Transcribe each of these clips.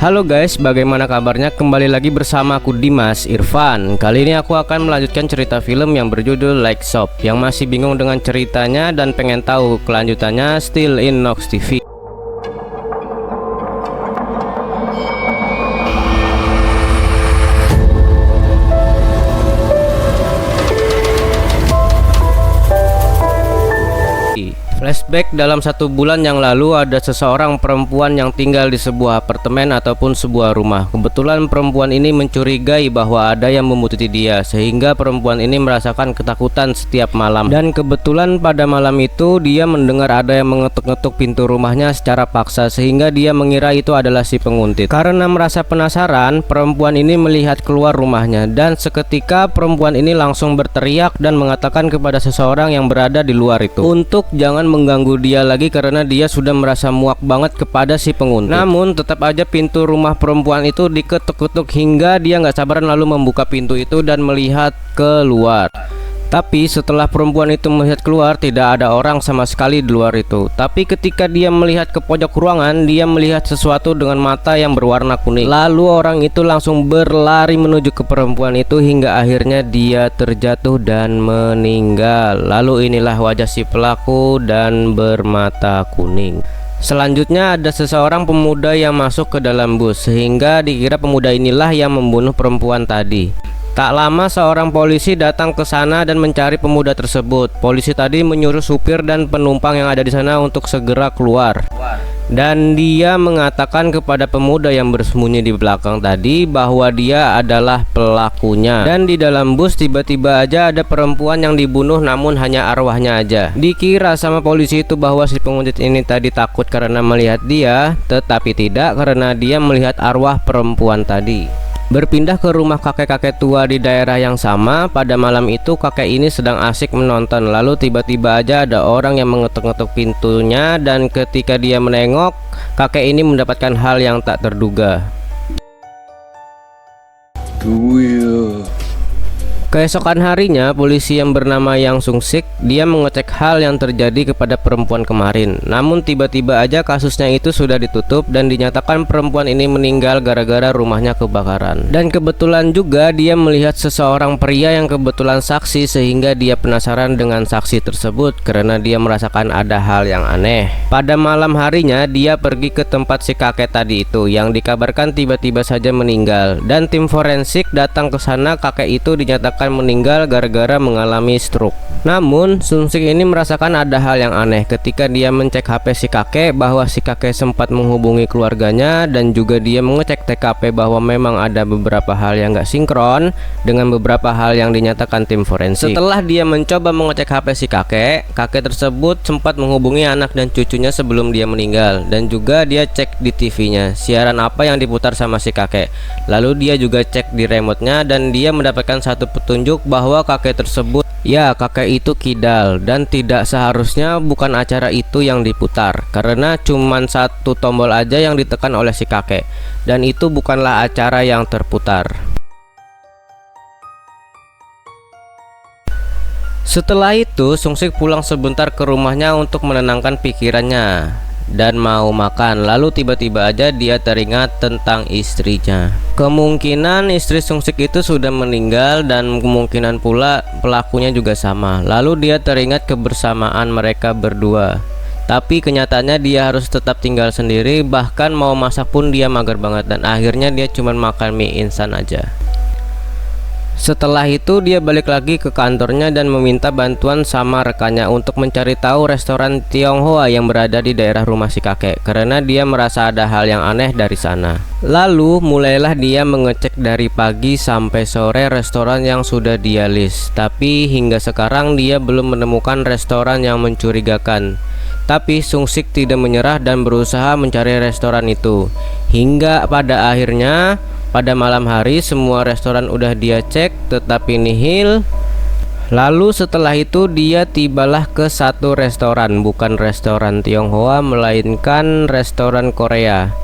Halo guys, bagaimana kabarnya? Kembali lagi bersama aku Dimas Irfan. Kali ini aku akan melanjutkan cerita film yang berjudul Like Shop. Yang masih bingung dengan ceritanya dan pengen tahu kelanjutannya, still in Nox TV. Flashback dalam 1 bulan yang lalu, ada seseorang perempuan yang tinggal di sebuah apartemen ataupun sebuah rumah. Kebetulan perempuan ini mencurigai bahwa ada yang membutuhkan dia, sehingga perempuan ini merasakan ketakutan setiap malam. Dan kebetulan pada malam itu dia mendengar ada yang mengetuk-ngetuk pintu rumahnya secara paksa, sehingga dia mengira itu adalah si penguntit. Karena merasa penasaran, perempuan ini melihat keluar rumahnya, dan seketika perempuan ini langsung berteriak dan mengatakan kepada seseorang yang berada di luar itu untuk jangan mengganggu dia lagi karena dia sudah merasa muak banget kepada si penguntit. Namun tetap aja pintu rumah perempuan itu diketuk-ketuk hingga dia nggak sabaran lalu membuka pintu itu dan melihat keluar. Tapi setelah perempuan itu melihat keluar, tidak ada orang sama sekali di luar itu. Tapi ketika dia melihat ke pojok ruangan, dia melihat sesuatu dengan mata yang berwarna kuning. Lalu orang itu langsung berlari menuju ke perempuan itu hingga akhirnya dia terjatuh dan meninggal. Lalu inilah wajah si pelaku dan bermata kuning. Selanjutnya ada seseorang pemuda yang masuk ke dalam bus, sehingga dikira pemuda inilah yang membunuh perempuan tadi. Tak lama seorang polisi datang ke sana dan mencari pemuda tersebut. Polisi tadi menyuruh supir dan penumpang yang ada di sana untuk segera keluar. Dan dia mengatakan kepada pemuda yang bersembunyi di belakang tadi bahwa dia adalah pelakunya. Dan di dalam bus tiba-tiba aja ada perempuan yang dibunuh, namun hanya arwahnya aja. Dikira sama polisi itu bahwa si penguntit ini tadi takut karena melihat dia, tetapi tidak, karena dia melihat arwah perempuan tadi. Berpindah ke rumah kakek-kakek tua di daerah yang sama. Pada malam itu kakek ini sedang asik menonton. Lalu tiba-tiba aja ada orang yang mengetuk-ngetuk pintunya. Dan ketika dia menengok, kakek ini mendapatkan hal yang tak terduga. Keesokan harinya, polisi yang bernama Yang Sung Sik, dia mengecek hal yang terjadi kepada perempuan kemarin. Namun tiba-tiba aja kasusnya itu sudah ditutup dan dinyatakan perempuan ini meninggal gara-gara rumahnya kebakaran. Dan kebetulan juga dia melihat seseorang pria yang kebetulan saksi, sehingga dia penasaran dengan saksi tersebut karena dia merasakan ada hal yang aneh. Pada malam harinya dia pergi ke tempat si kakek tadi itu yang dikabarkan tiba-tiba saja meninggal. Dan tim forensik datang ke sana. Kakek itu dinyatakan meninggal gara-gara mengalami stroke. Namun Sung Sik ini merasakan ada hal yang aneh ketika dia mencek HP si kakek, bahwa si kakek sempat menghubungi keluarganya, dan juga dia mengecek TKP bahwa memang ada beberapa hal yang gak sinkron dengan beberapa hal yang dinyatakan tim forensik. Setelah dia mencoba mengecek HP si kakek, kakek tersebut sempat menghubungi anak dan cucunya sebelum dia meninggal, dan juga dia cek di TV-nya siaran apa yang diputar sama si kakek. Lalu dia juga cek di remote-nya dan dia mendapatkan satu petunjuk bahwa kakek tersebut, ya, kakek itu kidal, dan tidak seharusnya bukan acara itu yang diputar karena cuman satu tombol aja yang ditekan oleh si kakek, dan itu bukanlah acara yang terputar. Setelah itu Sung Sik pulang sebentar ke rumahnya untuk menenangkan pikirannya dan mau makan. Lalu tiba-tiba aja dia teringat tentang istrinya. Kemungkinan istri Sung Sik itu sudah meninggal, dan kemungkinan pula pelakunya juga sama. Lalu dia teringat kebersamaan mereka berdua. Tapi kenyataannya dia harus tetap tinggal sendiri, bahkan mau masak pun dia mager banget, dan akhirnya dia cuma makan mie instan aja. Setelah itu dia balik lagi ke kantornya dan meminta bantuan sama rekannya untuk mencari tahu restoran Tionghoa yang berada di daerah rumah si kakek, karena dia merasa ada hal yang aneh dari sana. Lalu mulailah dia mengecek dari pagi sampai sore restoran yang sudah dia list. Tapi hingga sekarang dia belum menemukan restoran yang mencurigakan. Tapi Sung Sik tidak menyerah dan berusaha mencari restoran itu. Hingga pada akhirnya pada malam hari semua restoran udah dia cek tetapi nihil. Lalu setelah itu dia tibalah ke satu restoran, bukan restoran Tionghoa melainkan restoran Korea.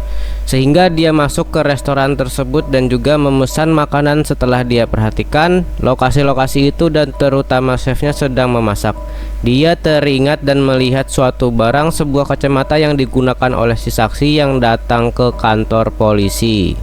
Sehingga dia masuk ke restoran tersebut dan juga memesan makanan. Setelah dia perhatikan lokasi-lokasi itu dan terutama chefnya sedang memasak, dia teringat dan melihat suatu barang, sebuah kacamata yang digunakan oleh si saksi yang datang ke kantor polisi.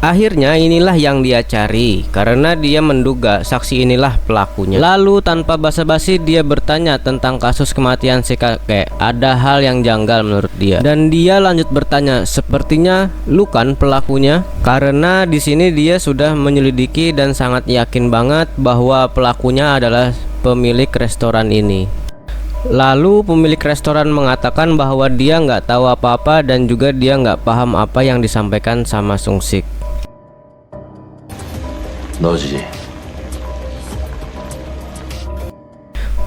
Akhirnya inilah yang dia cari karena dia menduga saksi inilah pelakunya. Lalu tanpa basa-basi dia bertanya tentang kasus kematian si kakek. Ada hal yang janggal menurut dia. Dan dia lanjut bertanya, "Sepertinya lu kan pelakunya?" Karena di sini dia sudah menyelidiki dan sangat yakin banget bahwa pelakunya adalah pemilik restoran ini. Lalu pemilik restoran mengatakan bahwa dia nggak tahu apa-apa dan juga dia nggak paham apa yang disampaikan sama Sung-sik.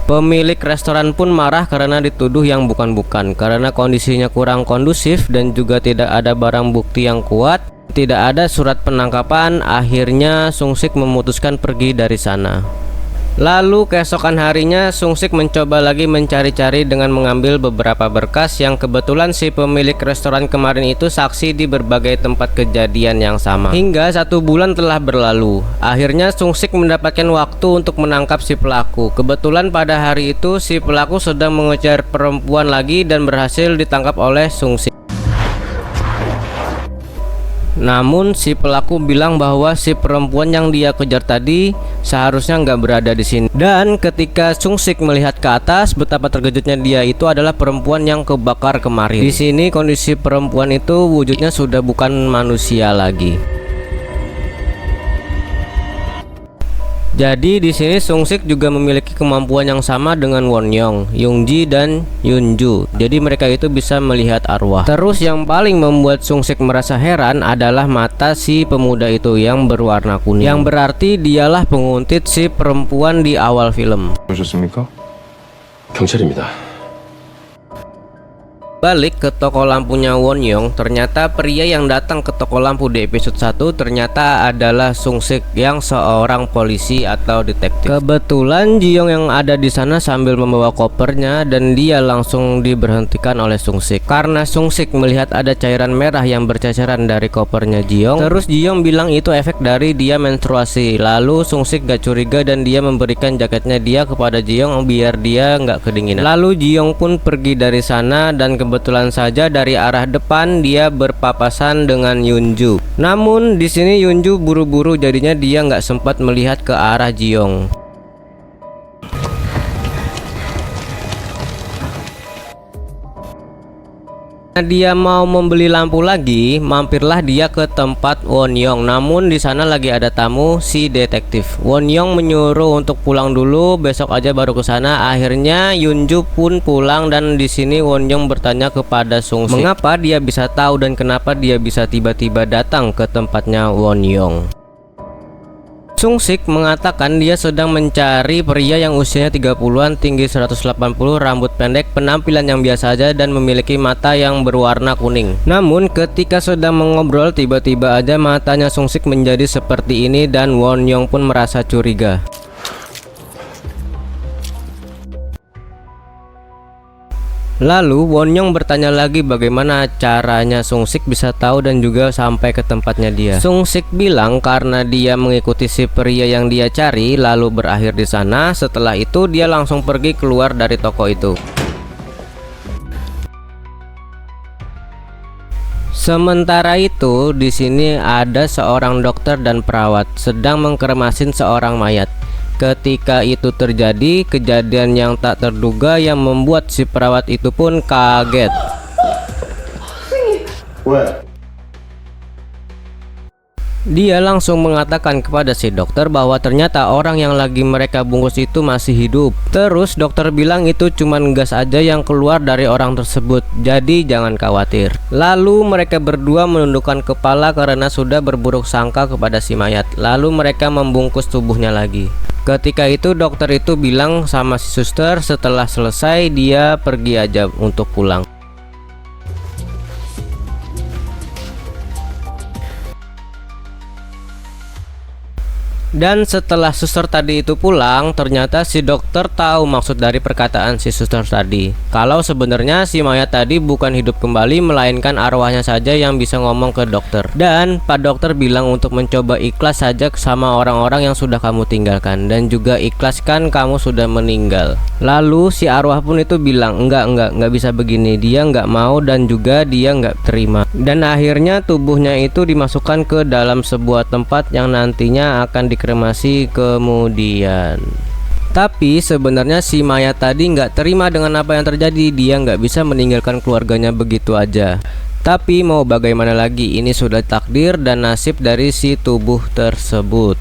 Pemilik restoran pun marah karena dituduh yang bukan-bukan, karena kondisinya kurang kondusif dan juga tidak ada barang bukti yang kuat, tidak ada surat penangkapan. Akhirnya Sung-sik memutuskan pergi dari sana. Lalu keesokan harinya Sung-sik mencoba lagi mencari-cari dengan mengambil beberapa berkas yang kebetulan si pemilik restoran kemarin itu saksi di berbagai tempat kejadian yang sama. Hingga 1 bulan telah berlalu. Akhirnya Sung-sik mendapatkan waktu untuk menangkap si pelaku. Kebetulan pada hari itu si pelaku sedang mengejar perempuan lagi dan berhasil ditangkap oleh Sung-sik. Namun si pelaku bilang bahwa si perempuan yang dia kejar tadi seharusnya nggak berada di sini. Dan ketika Sung-sik melihat ke atas, betapa terkejutnya dia, itu adalah perempuan yang kebakar kemarin. Di sini kondisi perempuan itu wujudnya sudah bukan manusia lagi. Jadi di sini Sung-sik juga memiliki kemampuan yang sama dengan Won-young, Young-ji dan Yun-ju. Jadi mereka itu bisa melihat arwah. Terus yang paling membuat Sung-sik merasa heran adalah mata si pemuda itu yang berwarna kuning, yang berarti dialah penguntit si perempuan di awal film. 오셨습니까? 경찰입니다. Balik ke toko lampunya Won-young, ternyata pria yang datang ke toko lampu di episode 1 ternyata adalah Sung-sik yang seorang polisi atau detektif. Kebetulan Ji-young yang ada di sana sambil membawa kopernya dan dia langsung diberhentikan oleh Sung-sik karena Sung-sik melihat ada cairan merah yang berceceran dari kopernya Ji-young. Terus Ji-young bilang itu efek dari dia menstruasi. Lalu Sung-sik gak curiga dan dia memberikan jaketnya dia kepada Ji-young biar dia nggak kedinginan. Lalu Ji-young pun pergi dari sana dan kebetulan saja dari arah depan dia berpapasan dengan Yun-ju. Namun di sini Yun-ju buru-buru, jadinya dia nggak sempat melihat ke arah Ji-young. Dia mau membeli lampu lagi, mampirlah dia ke tempat Won-young. Namun di sana lagi ada tamu si detektif. Won-young menyuruh untuk pulang dulu, besok aja baru ke sana. Akhirnya Yun-ju pun pulang dan di sini Won-young bertanya kepada Sung-sik mengapa dia bisa tahu dan kenapa dia bisa tiba-tiba datang ke tempatnya Won-young. Sung-sik mengatakan dia sedang mencari pria yang usianya 30-an, tinggi 180, rambut pendek, penampilan yang biasa aja dan memiliki mata yang berwarna kuning. Namun ketika sedang mengobrol tiba-tiba aja matanya Sung-sik menjadi seperti ini dan Won-young pun merasa curiga. Lalu Won-young bertanya lagi bagaimana caranya Sung-sik bisa tahu dan juga sampai ke tempatnya dia. Sung-sik bilang karena dia mengikuti si pria yang dia cari lalu berakhir di sana. Setelah itu dia langsung pergi keluar dari toko itu. Sementara itu di sini ada seorang dokter dan perawat sedang mengkremasin seorang mayat. Ketika itu terjadi kejadian yang tak terduga yang membuat si perawat itu pun kaget. Dia langsung mengatakan kepada si dokter bahwa ternyata orang yang lagi mereka bungkus itu masih hidup. Terus dokter bilang itu cuman gas aja yang keluar dari orang tersebut, jadi jangan khawatir. Lalu mereka berdua menundukkan kepala karena sudah berburuk sangka kepada si mayat. Lalu mereka membungkus tubuhnya lagi. Ketika itu dokter itu bilang sama si suster setelah selesai dia pergi aja untuk pulang. Dan setelah suster tadi itu pulang, ternyata si dokter tahu maksud dari perkataan si suster tadi. Kalau sebenarnya si mayat tadi bukan hidup kembali, melainkan arwahnya saja yang bisa ngomong ke dokter. Dan Pak Dokter bilang untuk mencoba ikhlas saja sama orang-orang yang sudah kamu tinggalkan, dan juga ikhlaskan kamu sudah meninggal. Lalu si arwah pun itu bilang enggak bisa begini. Dia enggak mau dan juga dia enggak terima. Dan akhirnya tubuhnya itu dimasukkan ke dalam sebuah tempat yang nantinya akan dikremasi kemudian. Tapi sebenarnya si mayat tadi nggak terima dengan apa yang terjadi. Dia nggak bisa meninggalkan keluarganya begitu aja. Tapi mau bagaimana lagi, ini sudah takdir dan nasib dari si tubuh tersebut.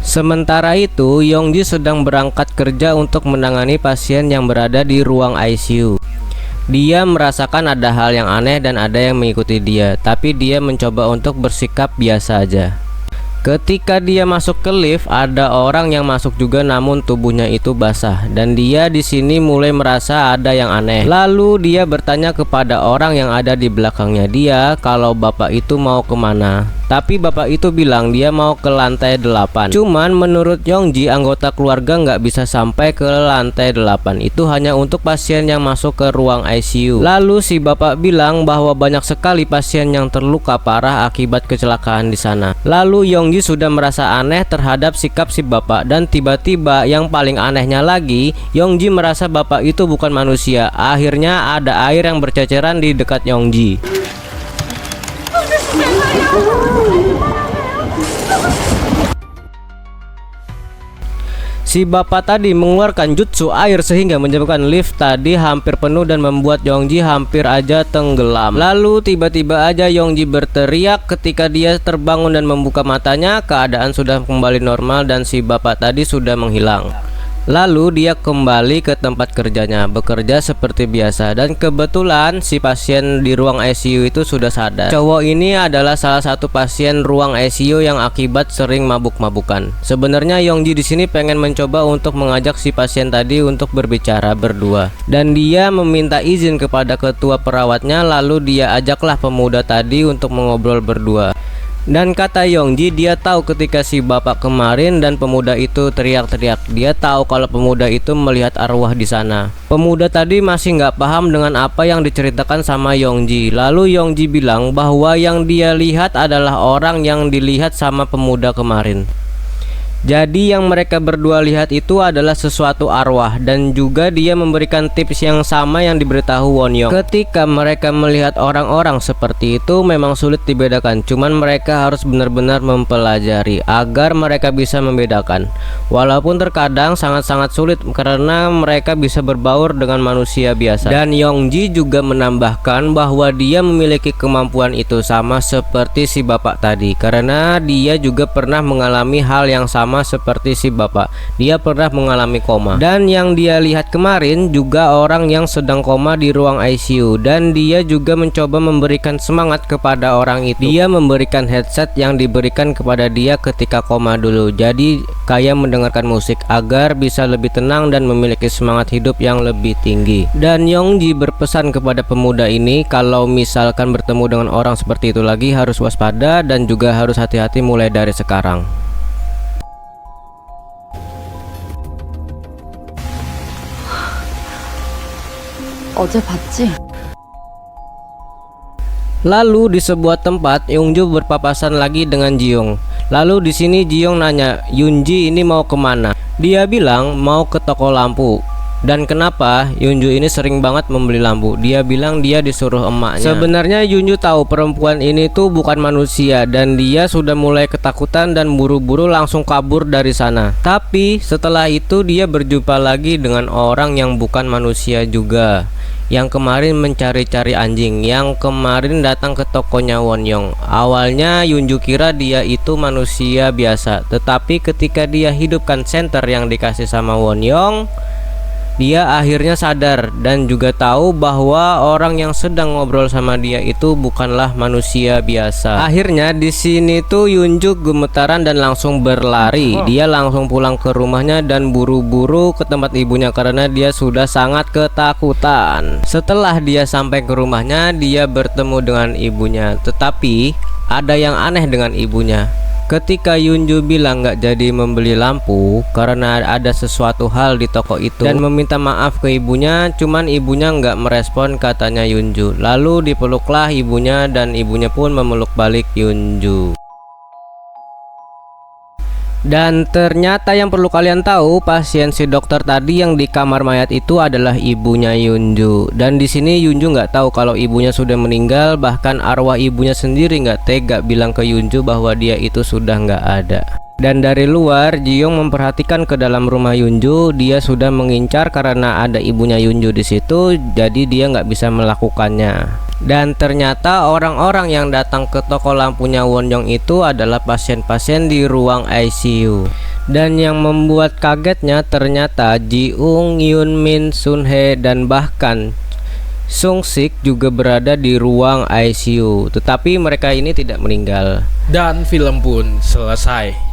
Sementara itu, Yongji sedang berangkat kerja untuk menangani pasien yang berada di ruang ICU. Dia merasakan ada hal yang aneh dan ada yang mengikuti dia, tapi dia mencoba untuk bersikap biasa aja. Ketika dia masuk ke lift, ada orang yang masuk juga, namun tubuhnya itu basah dan dia di sini mulai merasa ada yang aneh. Lalu dia bertanya kepada orang yang ada di belakangnya dia kalau bapak itu mau kemana. Tapi bapak itu bilang dia mau ke lantai 8. Cuman menurut Yongji, anggota keluarga nggak bisa sampai ke lantai 8. Itu hanya untuk pasien yang masuk ke ruang ICU. Lalu si bapak bilang bahwa banyak sekali pasien yang terluka parah akibat kecelakaan di sana. Lalu Yongji sudah merasa aneh terhadap sikap si bapak, dan tiba-tiba yang paling anehnya lagi, Yongji merasa bapak itu bukan manusia. Akhirnya ada air yang berceceran di dekat Yongji. Si bapak tadi mengeluarkan jutsu air sehingga menyebabkan lift tadi hampir penuh dan membuat Yongji hampir aja tenggelam. Lalu tiba-tiba aja Yongji berteriak. Ketika dia terbangun dan membuka matanya, keadaan sudah kembali normal dan si bapak tadi sudah menghilang. Lalu dia kembali ke tempat kerjanya, bekerja seperti biasa. Dan kebetulan si pasien di ruang ICU itu sudah sadar. Cowok ini adalah salah satu pasien ruang ICU yang akibat sering mabuk-mabukan. Sebenarnya Yongji di sini pengen mencoba untuk mengajak si pasien tadi untuk berbicara berdua. Dan dia meminta izin kepada ketua perawatnya, lalu dia ajaklah pemuda tadi untuk mengobrol berdua. Dan kata Yongji, dia tahu ketika si bapak kemarin dan pemuda itu teriak-teriak. Dia tahu kalau pemuda itu melihat arwah di sana. Pemuda tadi masih nggak paham dengan apa yang diceritakan sama Yongji. Lalu Yongji bilang bahwa yang dia lihat adalah orang yang dilihat sama pemuda kemarin. Jadi yang mereka berdua lihat itu adalah sesuatu arwah, dan juga dia memberikan tips yang sama yang diberitahu Won-young. Ketika mereka melihat orang-orang seperti itu memang sulit dibedakan, cuman mereka harus benar-benar mempelajari agar mereka bisa membedakan. Walaupun terkadang sangat-sangat sulit karena mereka bisa berbaur dengan manusia biasa. Dan Yongji juga menambahkan bahwa dia memiliki kemampuan itu sama seperti si bapak tadi, karena dia juga pernah mengalami hal yang sama seperti si bapak. Dia pernah mengalami koma, dan yang dia lihat kemarin juga orang yang sedang koma di ruang ICU, dan dia juga mencoba memberikan semangat kepada orang itu. Dia memberikan headset yang diberikan kepada dia ketika koma dulu, jadi kayak mendengarkan musik agar bisa lebih tenang dan memiliki semangat hidup yang lebih tinggi. Dan Yongji berpesan kepada pemuda ini kalau misalkan bertemu dengan orang seperti itu lagi harus waspada dan juga harus hati-hati mulai dari sekarang. 어제 봤지? Lalu di sebuah tempat Yunju berpapasan lagi dengan Jiyoung. Lalu di sini Jiyoung nanya, Yunji ini mau kemana? Dia bilang mau ke toko lampu. Dan kenapa Yunju ini sering banget membeli lampu? Dia bilang dia disuruh emaknya. Sebenarnya Yunju tahu perempuan ini tuh bukan manusia, dan dia sudah mulai ketakutan dan buru-buru langsung kabur dari sana. Tapi setelah itu dia berjumpa lagi dengan orang yang bukan manusia juga, yang kemarin mencari-cari anjing, yang kemarin datang ke tokonya Won-young. Awalnya Yunju kira dia itu manusia biasa, tetapi ketika dia hidupkan senter yang dikasih sama Won-young, dia akhirnya sadar dan juga tahu bahwa orang yang sedang ngobrol sama dia itu bukanlah manusia biasa. Akhirnya di sini tuh Yunju gemetaran dan langsung berlari. Dia langsung pulang ke rumahnya dan buru-buru ke tempat ibunya karena dia sudah sangat ketakutan. Setelah dia sampai ke rumahnya, dia bertemu dengan ibunya. Tetapi ada yang aneh dengan ibunya. Ketika Yunju bilang nggak jadi membeli lampu karena ada sesuatu hal di toko itu dan meminta maaf ke ibunya, cuman ibunya nggak merespon katanya Yunju. Lalu dipeluklah ibunya dan ibunya pun memeluk balik Yunju. Dan ternyata yang perlu kalian tahu, pasien si dokter tadi yang di kamar mayat itu adalah ibunya Yunju. Dan di sini Yunju nggak tahu kalau ibunya sudah meninggal, bahkan arwah ibunya sendiri nggak tega bilang ke Yunju bahwa dia itu sudah nggak ada. Dan dari luar, Ji-young memperhatikan ke dalam rumah Yunju. Dia sudah mengincar karena ada ibunya Yunju di situ, jadi dia nggak bisa melakukannya. Dan ternyata orang-orang yang datang ke toko lampunya Wonjong itu adalah pasien-pasien di ruang ICU. Dan yang membuat kagetnya ternyata Ji-eung, Yun-min, Sun-hye, dan bahkan Sung-sik juga berada di ruang ICU. Tetapi mereka ini tidak meninggal. Dan film pun selesai.